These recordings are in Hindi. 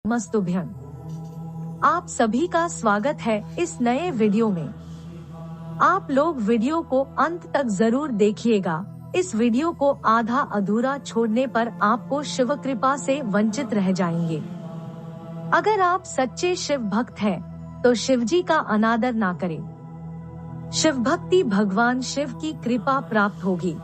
नमस्तुभ्यं। आप सभी का स्वागत है इस नए वीडियो में। आप लोग वीडियो को अंत तक जरूर देखिएगा। इस वीडियो को आधा अधूरा छोड़ने पर आपको शिव कृपा से वंचित रह जाएंगे। अगर आप सच्चे शिव भक्त हैं, तो शिव जी का अनादर ना करें। शिव भक्ति भगवान शिव की कृपा प्राप्त होगी।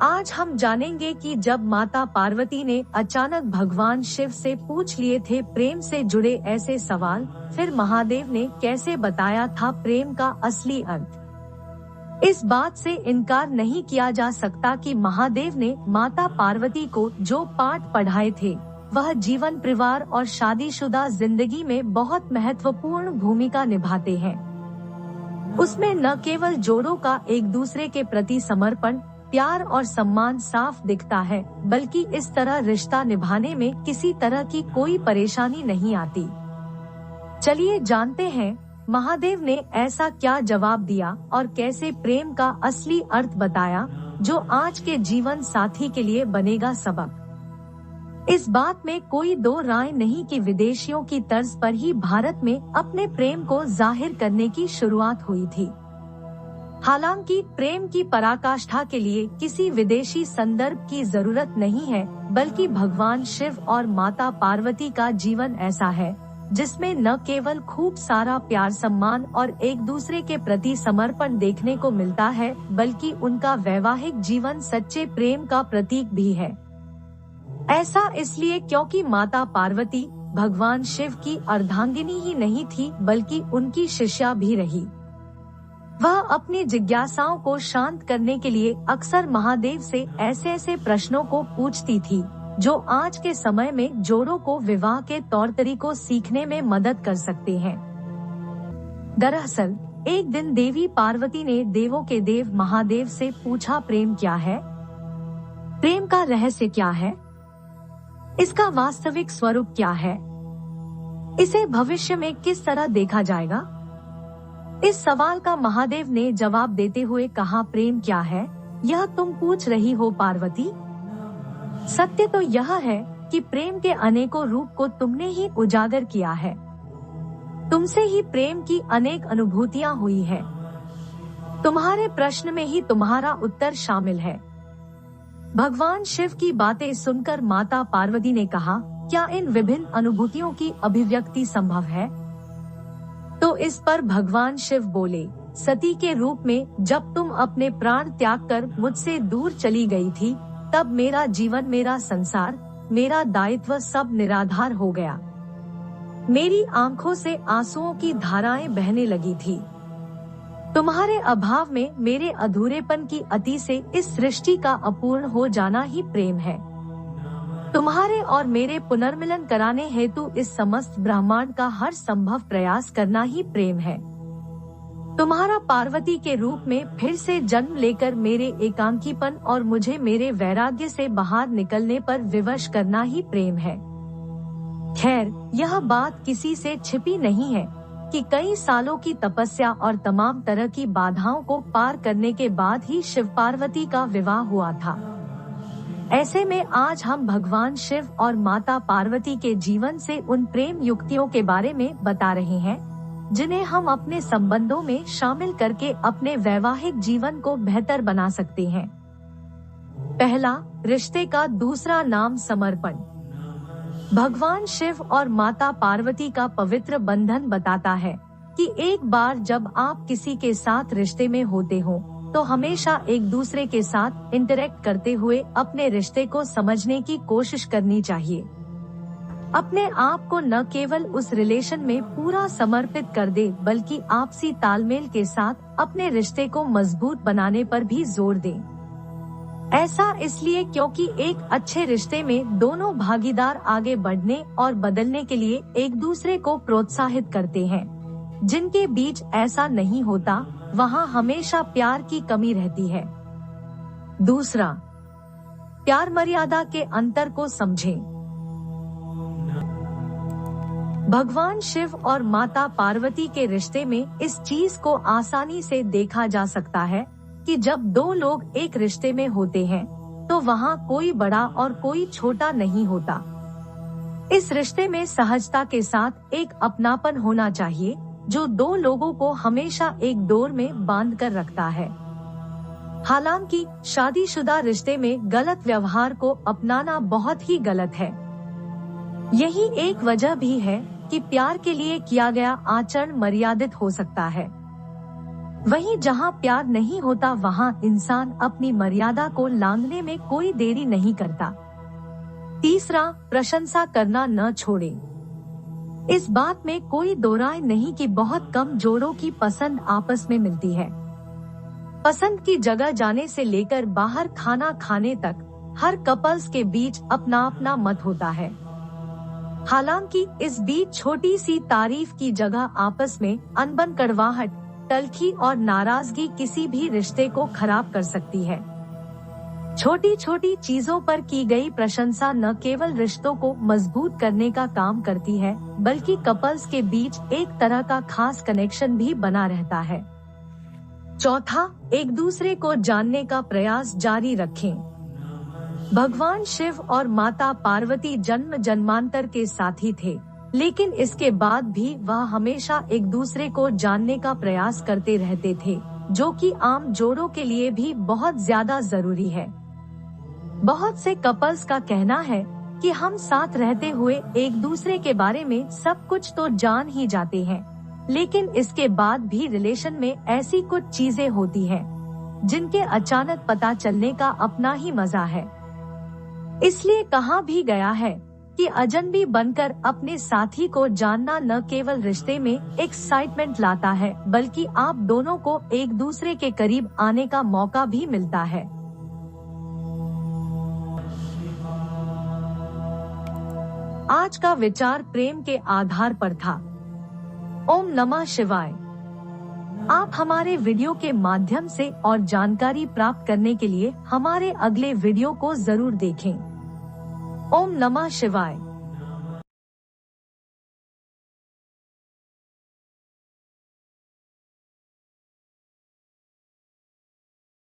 आज हम जानेंगे कि जब माता पार्वती ने अचानक भगवान शिव से पूछ लिए थे प्रेम से जुड़े ऐसे सवाल, फिर महादेव ने कैसे बताया था प्रेम का असली अर्थ। इस बात से इनकार नहीं किया जा सकता कि महादेव ने माता पार्वती को जो पाठ पढ़ाए थे, वह जीवन, परिवार और शादीशुदा जिंदगी में बहुत महत्वपूर्ण भूमिका निभाते हैं। उसमें न केवल जोड़ों का एक दूसरे के प्रति समर्पण, प्यार और सम्मान साफ दिखता है, बल्कि इस तरह रिश्ता निभाने में किसी तरह की कोई परेशानी नहीं आती। चलिए जानते हैं महादेव ने ऐसा क्या जवाब दिया और कैसे प्रेम का असली अर्थ बताया, जो आज के जीवन साथी के लिए बनेगा सबक। इस बात में कोई दो राय नहीं कि विदेशियों की तर्ज पर ही भारत में अपने प्रेम को जाहिर करने की शुरुआत हुई थी। हालांकि प्रेम की पराकाष्ठा के लिए किसी विदेशी संदर्भ की जरूरत नहीं है, बल्कि भगवान शिव और माता पार्वती का जीवन ऐसा है जिसमें न केवल खूब सारा प्यार, सम्मान और एक दूसरे के प्रति समर्पण देखने को मिलता है, बल्कि उनका वैवाहिक जीवन सच्चे प्रेम का प्रतीक भी है। ऐसा इसलिए क्योंकि माता पार्वती भगवान शिव की अर्धांगिनी ही नहीं थी, बल्कि उनकी शिष्या भी रही। वह अपनी जिज्ञासाओं को शांत करने के लिए अक्सर महादेव से ऐसे प्रश्नों को पूछती थी, जो आज के समय में जोड़ों को विवाह के तौर तरीकों सीखने में मदद कर सकते हैं। दरअसल एक दिन देवी पार्वती ने देवों के देव महादेव से पूछा, प्रेम क्या है? प्रेम का रहस्य क्या है? इसका वास्तविक स्वरूप क्या है? इसे भविष्य में किस तरह देखा जाएगा? इस सवाल का महादेव ने जवाब देते हुए कहा, प्रेम क्या है यह तुम पूछ रही हो पार्वती? सत्य तो यह है कि प्रेम के अनेकों रूप को तुमने ही उजागर किया है। तुमसे ही प्रेम की अनेक अनुभूतियां हुई है। तुम्हारे प्रश्न में ही तुम्हारा उत्तर शामिल है। भगवान शिव की बातें सुनकर माता पार्वती ने कहा, क्या इन विभिन्न अनुभूतियों की अभिव्यक्ति संभव है? तो इस पर भगवान शिव बोले, सती के रूप में जब तुम अपने प्राण त्याग कर मुझसे दूर चली गई थी, तब मेरा जीवन, मेरा संसार, मेरा दायित्व सब निराधार हो गया। मेरी आंखों से आंसुओं की धाराएं बहने लगी थी। तुम्हारे अभाव में मेरे अधूरेपन की अति से इस सृष्टि का अपूर्ण हो जाना ही प्रेम है। तुम्हारे और मेरे पुनर्मिलन कराने हेतु इस समस्त ब्रह्मांड का हर संभव प्रयास करना ही प्रेम है। तुम्हारा पार्वती के रूप में फिर से जन्म लेकर मेरे एकांकीपन और मुझे मेरे वैराग्य से बाहर निकलने पर विवश करना ही प्रेम है। खैर, यह बात किसी से छिपी नहीं है कि कई सालों की तपस्या और तमाम तरह की बाधाओं को पार करने के बाद ही शिव पार्वती का विवाह हुआ था। ऐसे में आज हम भगवान शिव और माता पार्वती के जीवन से उन प्रेम युक्तियों के बारे में बता रहे हैं, जिन्हें हम अपने संबंधों में शामिल करके अपने वैवाहिक जीवन को बेहतर बना सकते हैं। पहला, रिश्ते का दूसरा नाम समर्पण। भगवान शिव और माता पार्वती का पवित्र बंधन बताता है कि एक बार जब आप किसी के साथ रिश्ते में होते हो, तो हमेशा एक दूसरे के साथ इंटरेक्ट करते हुए अपने रिश्ते को समझने की कोशिश करनी चाहिए। अपने आप को न केवल उस रिलेशन में पूरा समर्पित कर दे, बल्कि आपसी तालमेल के साथ अपने रिश्ते को मजबूत बनाने पर भी जोर दें। ऐसा इसलिए क्योंकि एक अच्छे रिश्ते में दोनों भागीदार आगे बढ़ने और बदलने के लिए एक दूसरे को प्रोत्साहित करते हैं। जिनके बीच ऐसा नहीं होता, वहाँ हमेशा प्यार की कमी रहती है। दूसरा, प्यार मर्यादा के अंतर को समझें। भगवान शिव और माता पार्वती के रिश्ते में इस चीज को आसानी से देखा जा सकता है कि जब दो लोग एक रिश्ते में होते हैं, तो वहाँ कोई बड़ा और कोई छोटा नहीं होता। इस रिश्ते में सहजता के साथ एक अपनापन होना चाहिए जो दो लोगों को हमेशा एक डोर में बांध कर रखता है। हालांकि शादीशुदा रिश्ते में गलत व्यवहार को अपनाना बहुत ही गलत है। यही एक वजह भी है कि प्यार के लिए किया गया आचरण मर्यादित हो सकता है। वहीं जहां प्यार नहीं होता वहां इंसान अपनी मर्यादा को लांघने में कोई देरी नहीं करता। तीसरा, प्रशंसा करना न छोड़े। इस बात में कोई दो राय नहीं कि बहुत कम जोड़ों की पसंद आपस में मिलती है। पसंद की जगह जाने से लेकर बाहर खाना खाने तक हर कपल्स के बीच अपना अपना मत होता है। हालांकि इस बीच छोटी सी तारीफ की जगह आपस में अनबन, कड़वाहट, तलखी और नाराजगी किसी भी रिश्ते को खराब कर सकती है। छोटी छोटी चीजों पर की गई प्रशंसा न केवल रिश्तों को मजबूत करने का काम करती है बल्कि कपल्स के बीच एक तरह का खास कनेक्शन भी बना रहता है। चौथा, एक दूसरे को जानने का प्रयास जारी रखें। भगवान शिव और माता पार्वती जन्म जन्मांतर के साथी थे, लेकिन इसके बाद भी वह हमेशा एक दूसरे को जानने का प्रयास करते रहते थे, जो कि आम जोड़ों के लिए भी बहुत ज्यादा जरूरी है। बहुत से कपल्स का कहना है कि हम साथ रहते हुए एक दूसरे के बारे में सब कुछ तो जान ही जाते हैं, लेकिन इसके बाद भी रिलेशन में ऐसी कुछ चीजें होती हैं, जिनके अचानक पता चलने का अपना ही मजा है। इसलिए कहा भी गया है कि अजनबी बनकर अपने साथी को जानना न केवल रिश्ते में एक्साइटमेंट लाता है बल्कि आप दोनों को एक दूसरे के करीब आने का मौका भी मिलता है। आज का विचार प्रेम के आधार पर था। ओम नमः शिवाय। आप हमारे वीडियो के माध्यम से और जानकारी प्राप्त करने के लिए हमारे अगले वीडियो को जरूर देखें। ओम नमः शिवाय।